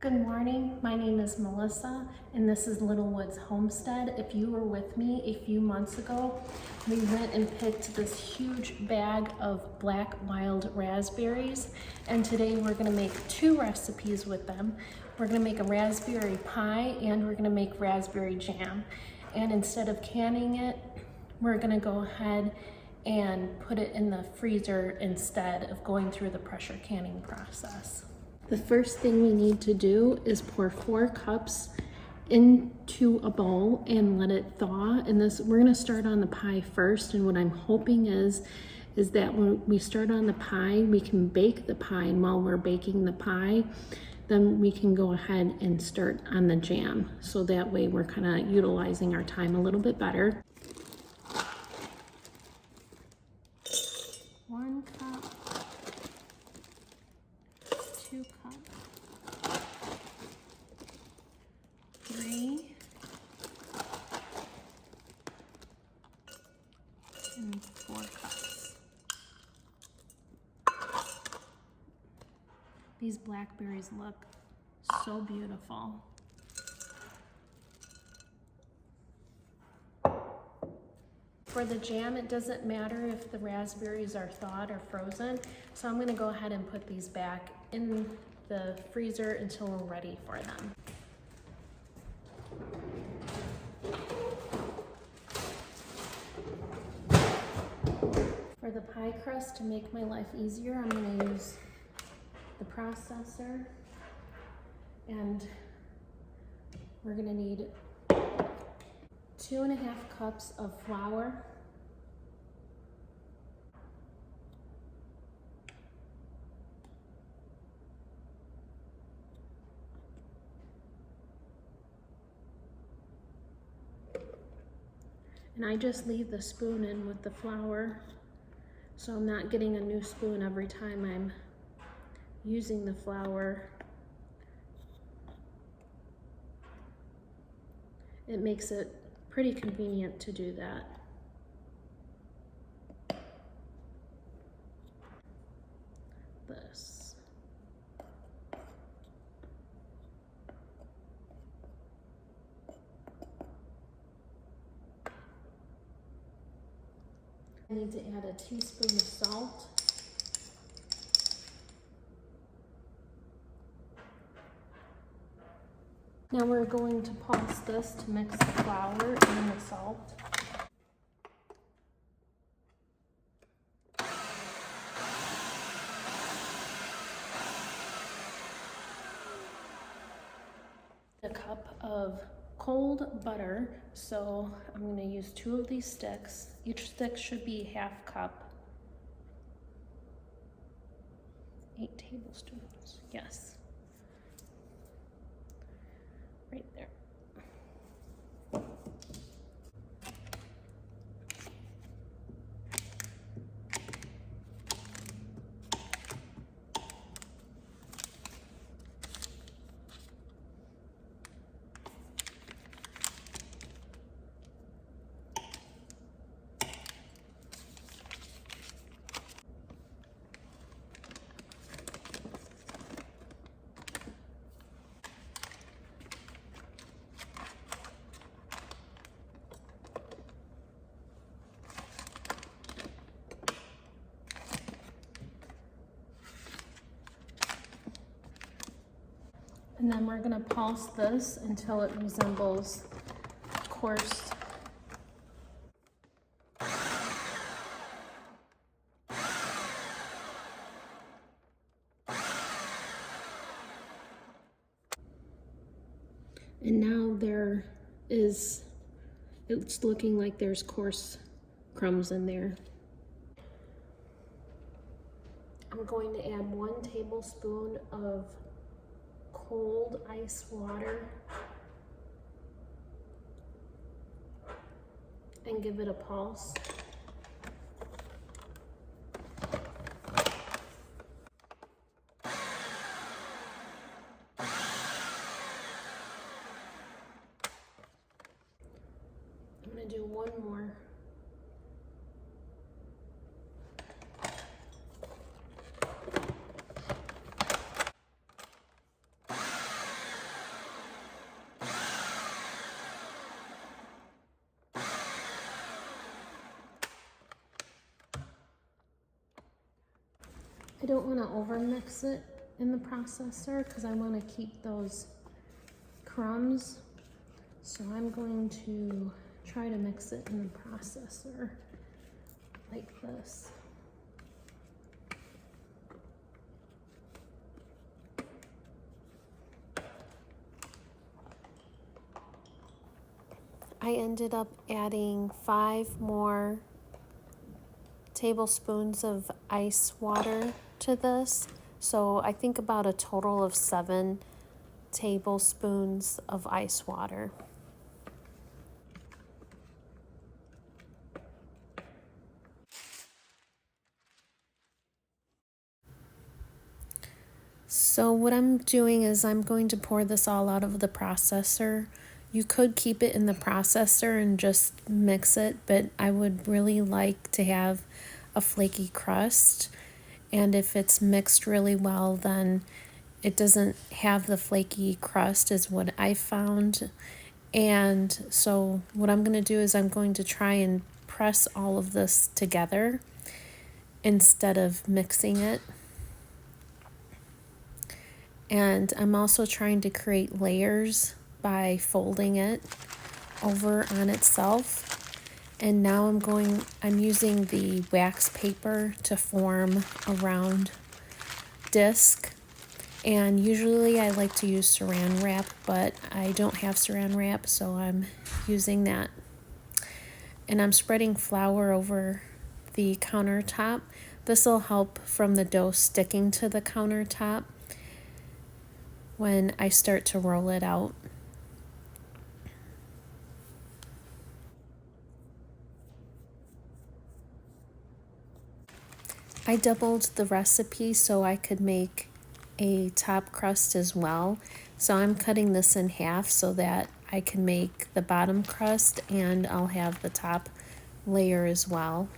Good morning, my name is Melissa and this is Littlewoods Homestead. If you were with me a few months ago, we went and picked this huge bag of black wild raspberries, and today we're going to make two recipes with them. We're going to make a raspberry pie and we're going to make raspberry jam. And instead of canning it, we're going to go ahead and put it in the freezer instead of going through the pressure canning process. The first thing we need to do is pour 4 cups into a bowl and let it thaw. And we're gonna start on the pie first. And what I'm hoping is that when we start on the pie, we can bake the pie. And while we're baking the pie, then we can go ahead and start on the jam. So that way we're kind of utilizing our time a little bit better. 1 cup. 2 cups, 3, and 4 cups. These blackberries look so beautiful. For the jam, it doesn't matter if the raspberries are thawed or frozen, so I'm going to go ahead and put these back in the freezer until we're ready for them. For the pie crust, to make my life easier, I'm going to use the processor, and we're going to need 2.5 cups of flour, and I just leave the spoon in with the flour, so I'm not getting a new spoon every time I'm using the flour. It makes it pretty convenient to do that. This. I need to add a teaspoon of salt. Now we're going to pulse this to mix the flour and the salt. A cup of cold butter, so I'm going to use 2 of these sticks. Each stick should be 1/2 cup. 8 tablespoons, yes. Right there. And then we're going to pulse this until it resembles coarse. And now it's looking like there's coarse crumbs in there. I'm going to add 1 tablespoon of cold ice water and give it a pulse. I'm going to do 1 more. don't want to over mix it in the processor because I want to keep those crumbs. So I'm going to try to mix it in the processor like this. I ended up adding 5 more tablespoons of ice water to this. So I think about a total of 7 tablespoons of ice water. So what I'm doing is I'm going to pour this all out of the processor. You could keep it in the processor and just mix it, but I would really like to have a flaky crust. And if it's mixed really well, then it doesn't have the flaky crust is what I found. And so what I'm going to do is I'm going to try and press all of this together instead of mixing it. And I'm also trying to create layers by folding it over on itself. And now I'm using the wax paper to form a round disc. And usually I like to use saran wrap, but I don't have saran wrap, so I'm using that. And I'm spreading flour over the countertop. This will help from the dough sticking to the countertop when I start to roll it out. I doubled the recipe so I could make a top crust as well. So I'm cutting this in half so that I can make the bottom crust and I'll have the top layer as well.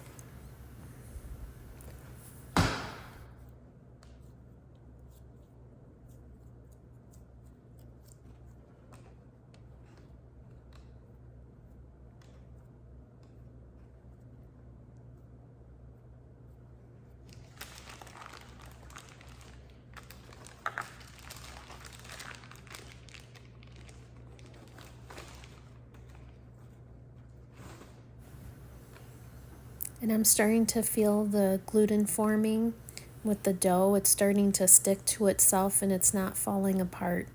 And I'm starting to feel the gluten forming with the dough. It's starting to stick to itself and it's not falling apart.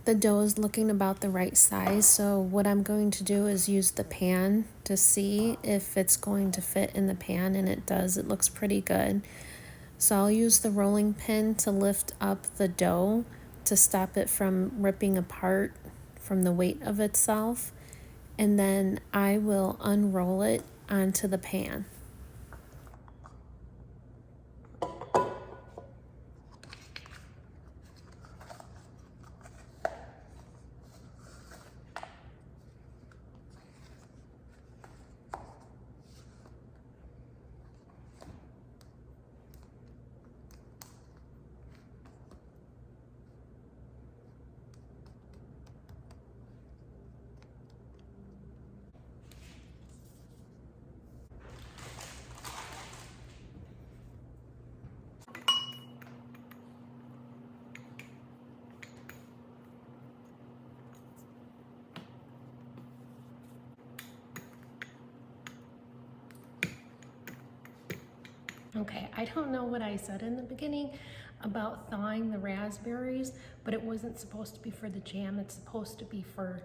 The dough is looking about the right size, so what I'm going to do is use the pan to see if it's going to fit in the pan, and it does. It looks pretty good. So I'll use the rolling pin to lift up the dough to stop it from ripping apart from the weight of itself, and then I will unroll it onto the pan. Okay, I don't know what I said in the beginning about thawing the raspberries, but it wasn't supposed to be for the jam. It's supposed to be for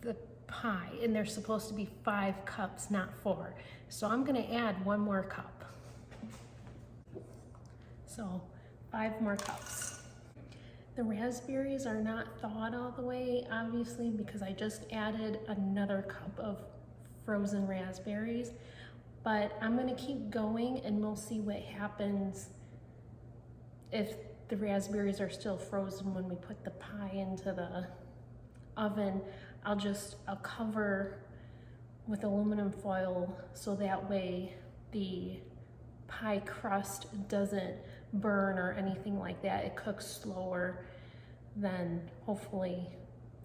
the pie, and there's supposed to be 5 cups, not 4. So I'm gonna add 1 more cup. So 5 more cups. The raspberries are not thawed all the way, obviously, because I just added another cup of frozen raspberries, but I'm gonna keep going and we'll see what happens if the raspberries are still frozen when we put the pie into the oven. I'll cover with aluminum foil so that way the pie crust doesn't burn or anything like that. It cooks slower than hopefully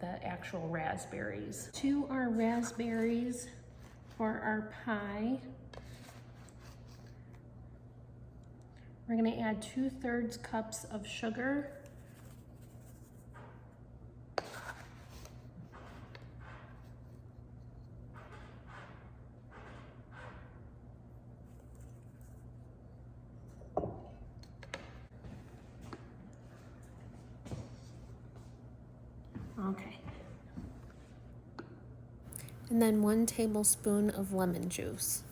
the actual raspberries. To our raspberries for our pie, we're gonna add 2/3 cups of sugar. Okay. And then 1 tablespoon of lemon juice.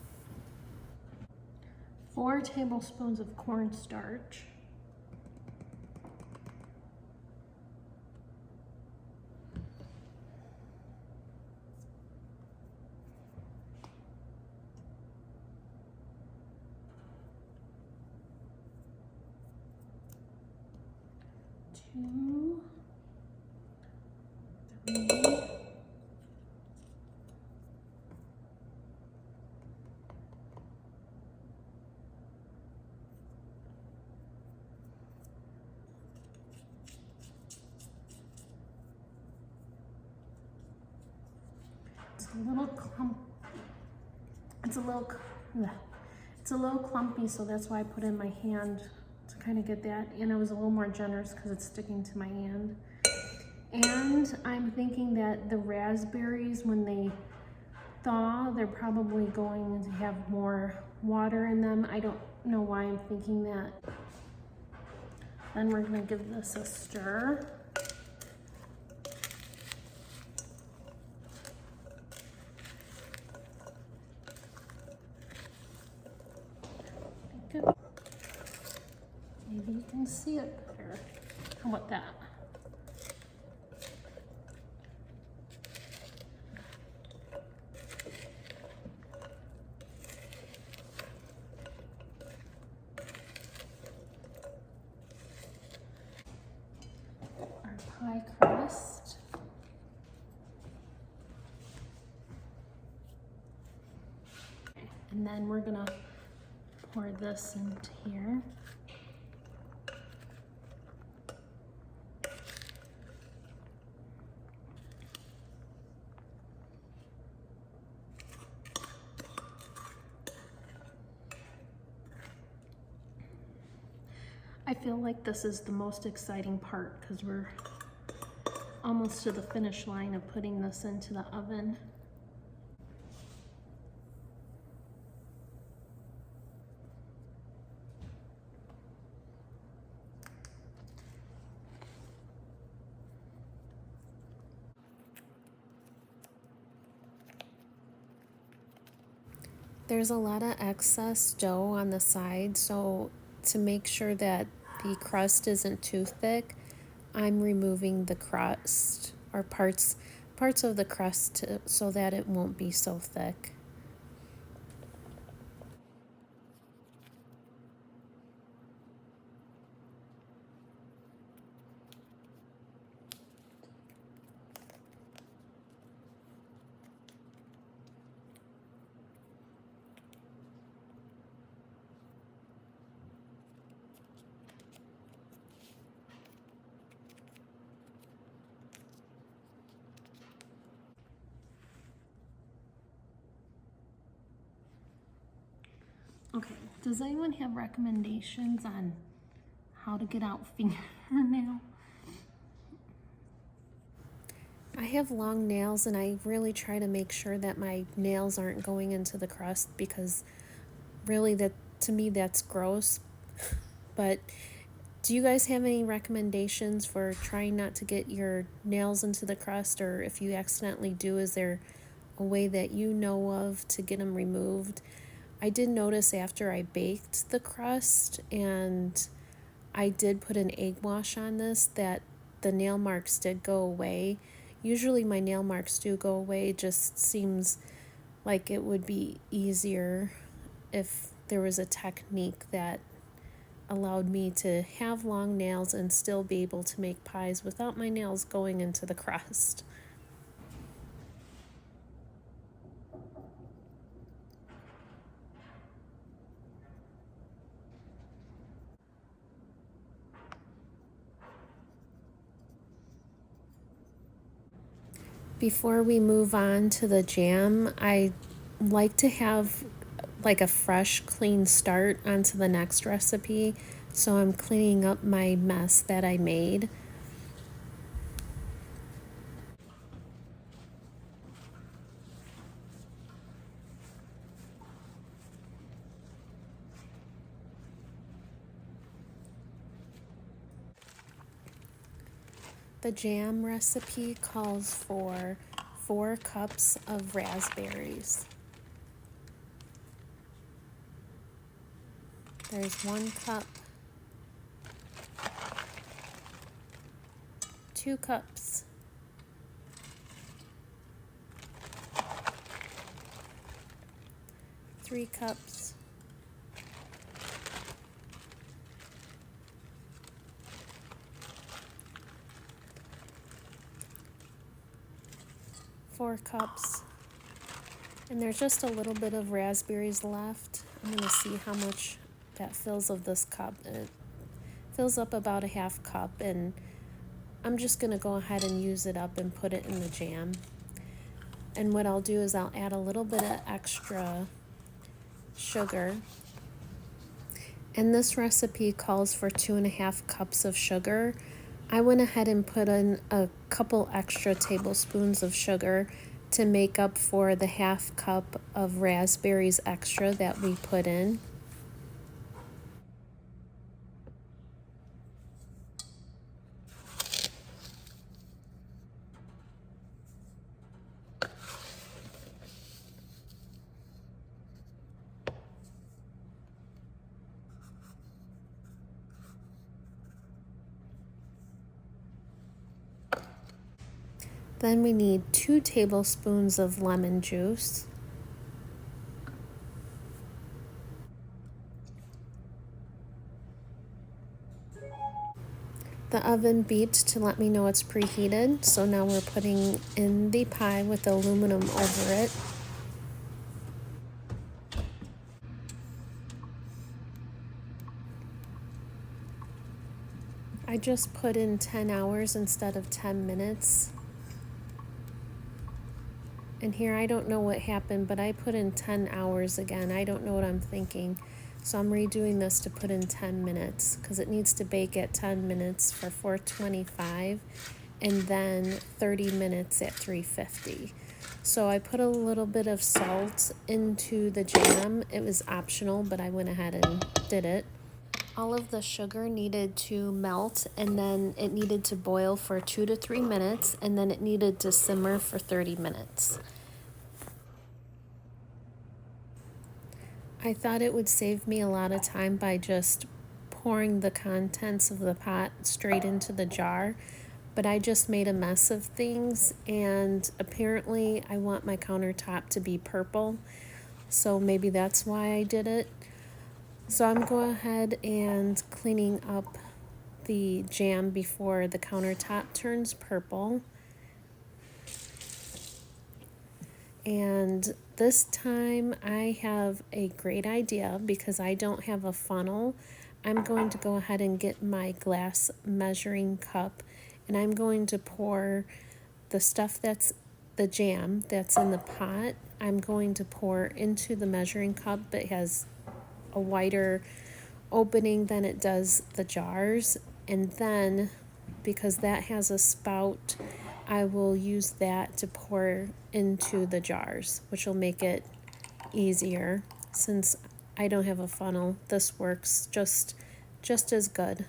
4 tablespoons of cornstarch. 2, 3, it's a little clumpy, so that's why I put in my hand to kind of get that, and I was a little more generous because it's sticking to my hand. And I'm thinking that the raspberries, when they thaw, they're probably going to have more water in them. I don't know why I'm thinking that. Then we're gonna give this a stir. Maybe you can see it better. How about that? Our pie crust. And then we're gonna pour this into here. I feel like this is the most exciting part because we're almost to the finish line of putting this into the oven. There's a lot of excess dough on the side, so to make sure that the crust isn't too thick, I'm removing the crust or parts of the crust so that it won't be so thick. Okay, does anyone have recommendations on how to get out fingernail? I have long nails and I really try to make sure that my nails aren't going into the crust because really to me that's gross. But do you guys have any recommendations for trying not to get your nails into the crust, or if you accidentally do, is there a way that you know of to get them removed? I did notice after I baked the crust and I did put an egg wash on this, that the nail marks did go away. Usually my nail marks do go away, it just seems like it would be easier if there was a technique that allowed me to have long nails and still be able to make pies without my nails going into the crust. Before we move on to the jam, I like to have like a fresh, clean start onto the next recipe. So I'm cleaning up my mess that I made. The jam recipe calls for 4 cups of raspberries. There's 1 cup, 2 cups, 3 cups, 4 cups, and there's just a little bit of raspberries left. I'm going to see how much that fills of this cup. It fills up about a half cup, and I'm just going to go ahead and use it up and put it in the jam. And what I'll do is I'll add a little bit of extra sugar. And this recipe calls for 2.5 cups of sugar. I went ahead and put in a couple extra tablespoons of sugar to make up for the half cup of raspberries extra that we put in. Then we need 2 tablespoons of lemon juice. The oven beeped to let me know it's preheated, so now we're putting in the pie with the aluminum over it. I just put in 10 hours instead of 10 minutes. And here I don't know what happened, but I put in 10 hours again. I don't know what I'm thinking. So I'm redoing this to put in 10 minutes because it needs to bake at 10 minutes for 425 and then 30 minutes at 350. So I put a little bit of salt into the jam. It was optional, but I went ahead and did it. All of the sugar needed to melt, and then it needed to boil for 2 to 3 minutes, and then it needed to simmer for 30 minutes. I thought it would save me a lot of time by just pouring the contents of the pot straight into the jar, but I just made a mess of things, and apparently I want my countertop to be purple, so maybe that's why I did it. So I'm going ahead and cleaning up the jam before the countertop turns purple. And this time I have a great idea because I don't have a funnel. I'm going to go ahead and get my glass measuring cup, and I'm going to pour the stuff that's the jam that's in the pot. I'm going to pour into the measuring cup that has a wider opening than it does the jars, and then because that has a spout, I will use that to pour into the jars, which will make it easier. Since I don't have a funnel, this works just as good.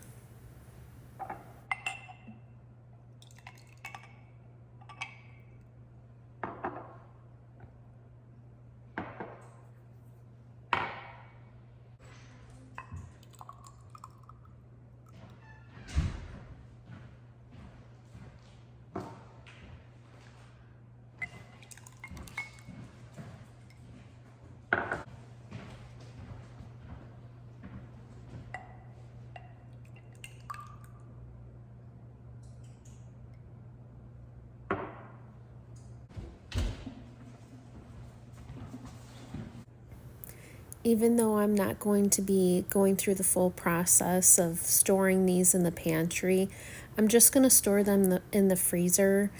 Even though I'm not going to be going through the full process of storing these in the pantry, I'm just going to store them in the freezer.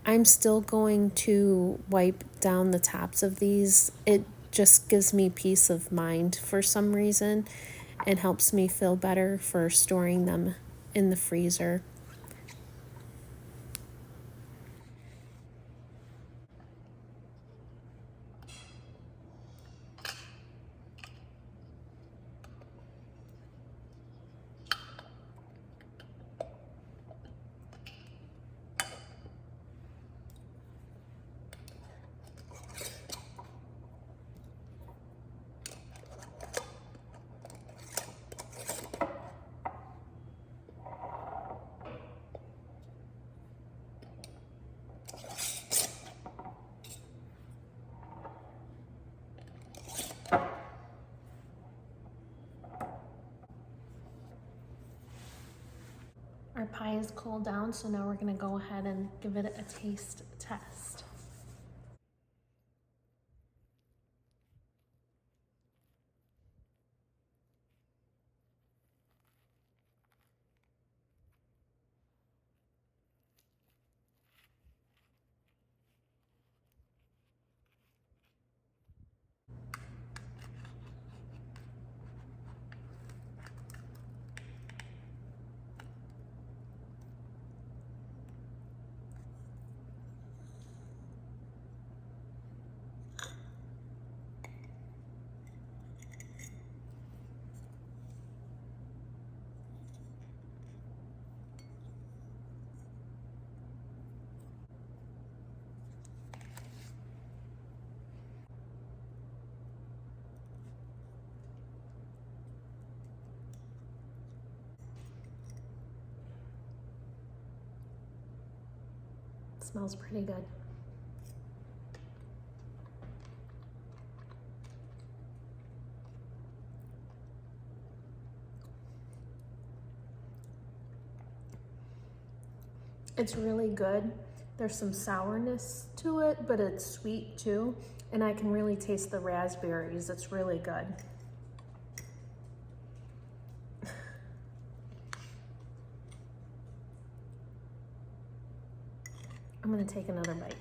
I'm still going to wipe down the tops of these. It just gives me peace of mind for some reason and helps me feel better for storing them in the freezer. Our pie is cooled down, so now we're going to go ahead and give it a taste test. It smells pretty good. It's really good. There's some sourness to it, but it's sweet too. And I can really taste the raspberries. It's really good. I'm gonna take another bite.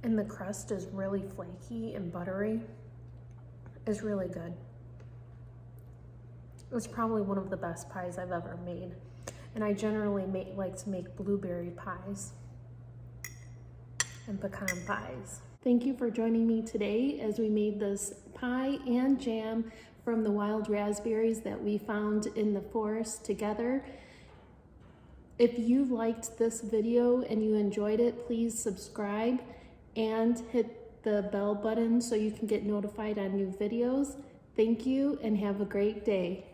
And the crust is really flaky and buttery. It's really good. It's probably one of the best pies I've ever made. And I generally like to make blueberry pies and pecan pies. Thank you for joining me today as we made this pie and jam from the wild raspberries that we found in the forest together. If you liked this video and you enjoyed it, please subscribe and hit the bell button so you can get notified on new videos. Thank you and have a great day.